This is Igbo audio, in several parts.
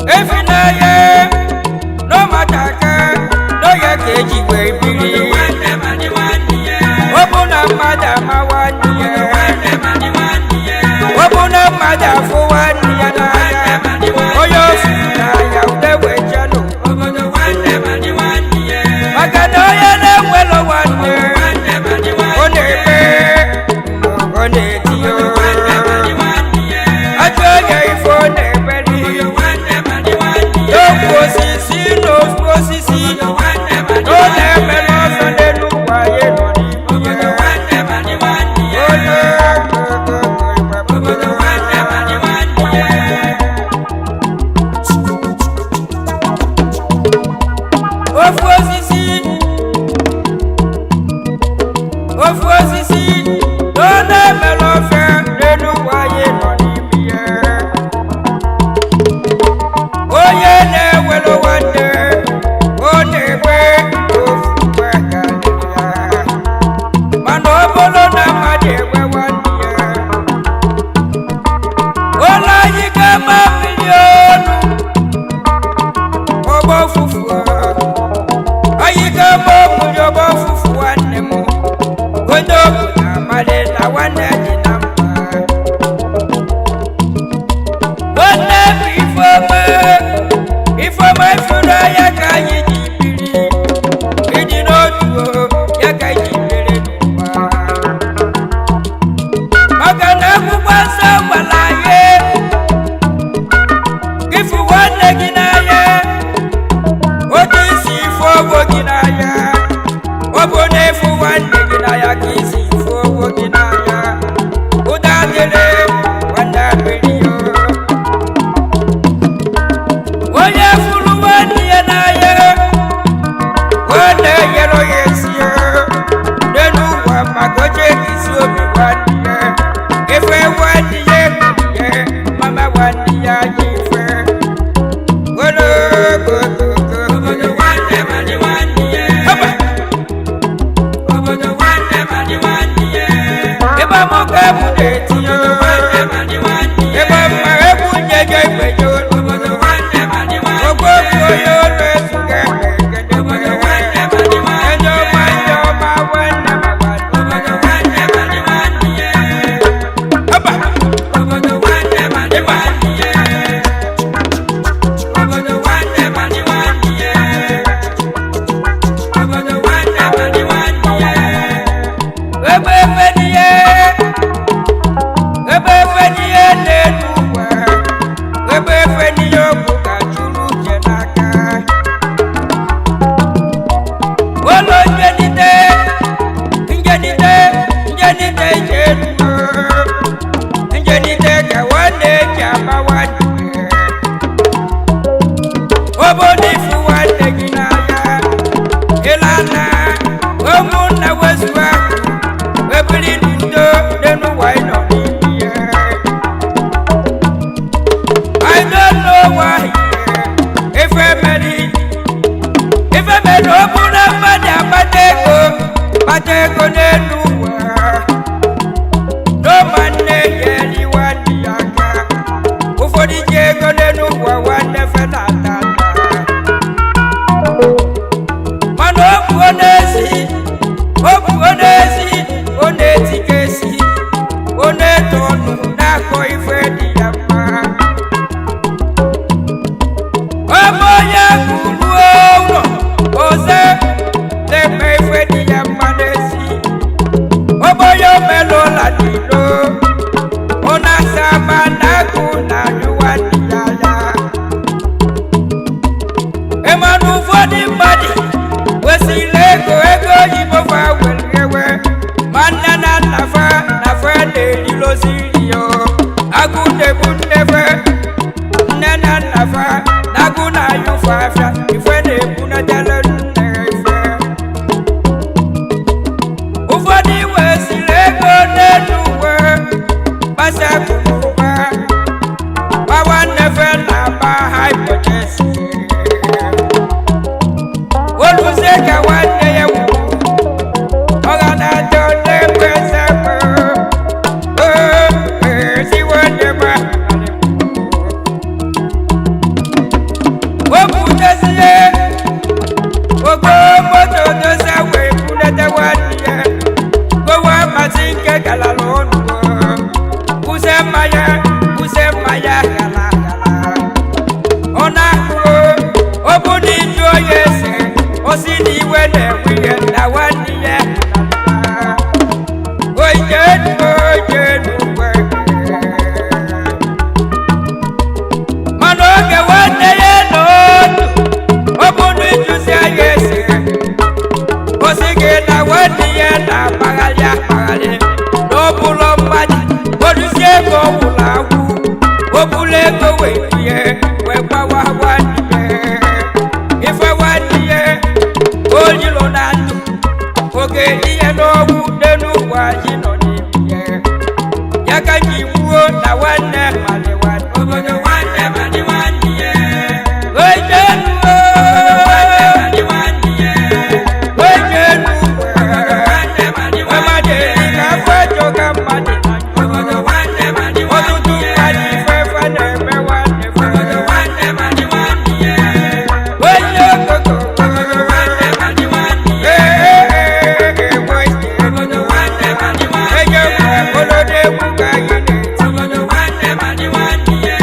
Efinaye, no mataka, no yakeji webiri. Obuna madama waniye, obuna madafu waniye naya. Oyo fina ya udewe jalo. Maganoya na mwelo waniye, onebe, onetiyo. Ajoya ifone beli. No posisi, no posisi. No nebe no fende luwa ye no ni. obuni joyese osini wene wiye na waniye oyedu manoge wane yeno obuni jusia yese osige na waniye na magalia no bulo maji odusie go wulawu obule go wetiye wepa wa waniye ife waniye ojilo natu oge iye no wu denu waji no niye yaka jiwo na wane male wane obodo wane male waniye ojenu wane waniye ojenu wane male waniye ka fajo ka made obodo wane male waniye otutu mali fefa na me wane obodo wane male waniye oyo koko obodo wane male waniye obodo wane male waniye obodo de buka yene obodo wane male waniye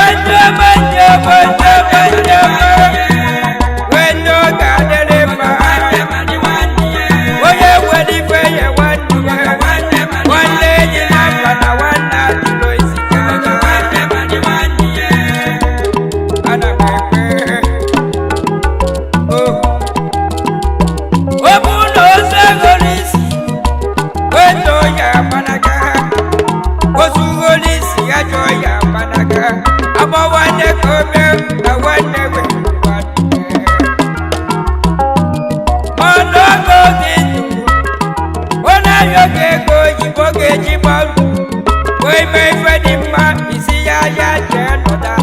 ojo manje wendo gadele ma wane waniye oye wedi feye waniye wane jina pana wana tilo isika wane waniye ana pepe obuno segolisi wendo ya managa osugolisi ajo ya managa abo wane kome na wane waniye monogo gintu ona yoge go jiboge jibalu wey me fedima isi ya jenoda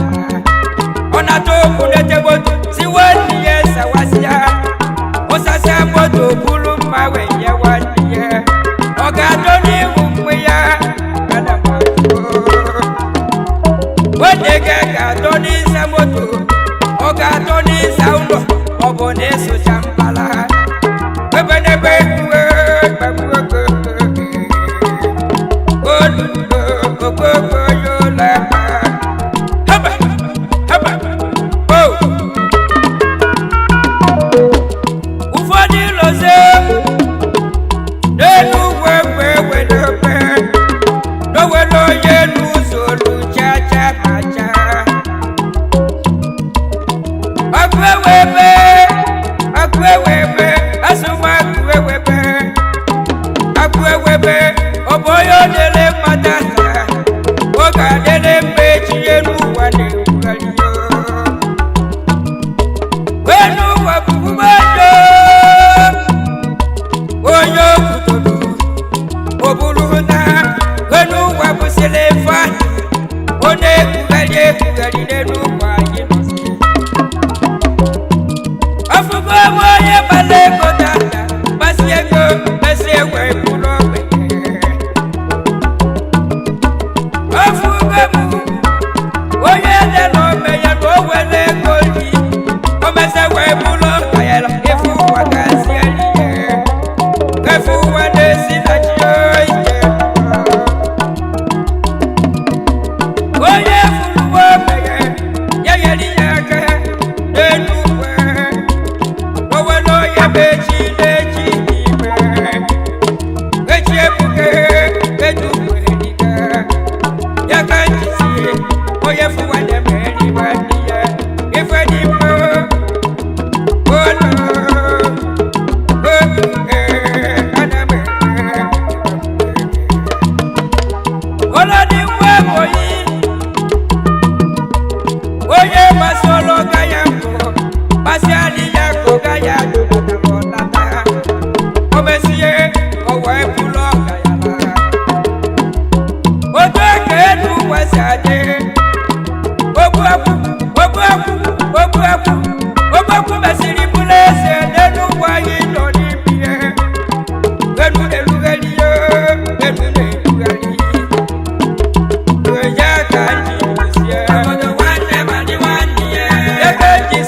ona to kunete botu si waniye sawasia osasa botu bulu mawe ye waniye oga doni umya kana botu wodege ga doni samoto oga doni saundo obone so champala bebene bewe ụfọdụ loze n'elu wewewedobe dowere onye n'ụzọ luchacha aja akụewebe asụmakụewebe ọ bụ onye ọ dịrị mmadụ aka oge adịrị mma echi elu ụwa na-ewugharị elu ụwa bụ mmadụ onye okwutoro oburu na elu ụwa bụsịrị ife ọ na-ekwugharị n'elu ụwa anyị nọzi afụgo ebe onye gbara ego dada gbasi ego mesi egwe bụrụ ogbenye afụgo bụ onye dị n'ome ya na o were ego ri o mesi egwe bụrụ ọkayara efu ụwa gazi elihe efu ụwa na-esi na chi ike onye fụrụ ogbenye ya nyere ya aka n'elu uwe owele onye bụ echi n'echi n'ime echi ebuke edugweriga ya ka njisi onye fụwa na-emeri nwanne ya ife dị mma ụlọ obuke ana m ụlọ dị nwa oyi onye gbasoro ga ya mbụ gbasi adị ya ka ụga ya dụdata ma ọ nata o mesie ọwa ebulu ọga ya lara otu aka elu wesi adị ogbuekwu mesiri bụrụ eze n'elu ụwa anyị nọ n'ime ihe elu na-erughari elu na-erughari ya ka anyị sie ebe eji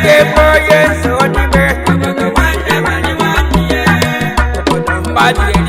ke boye so di be mmadụ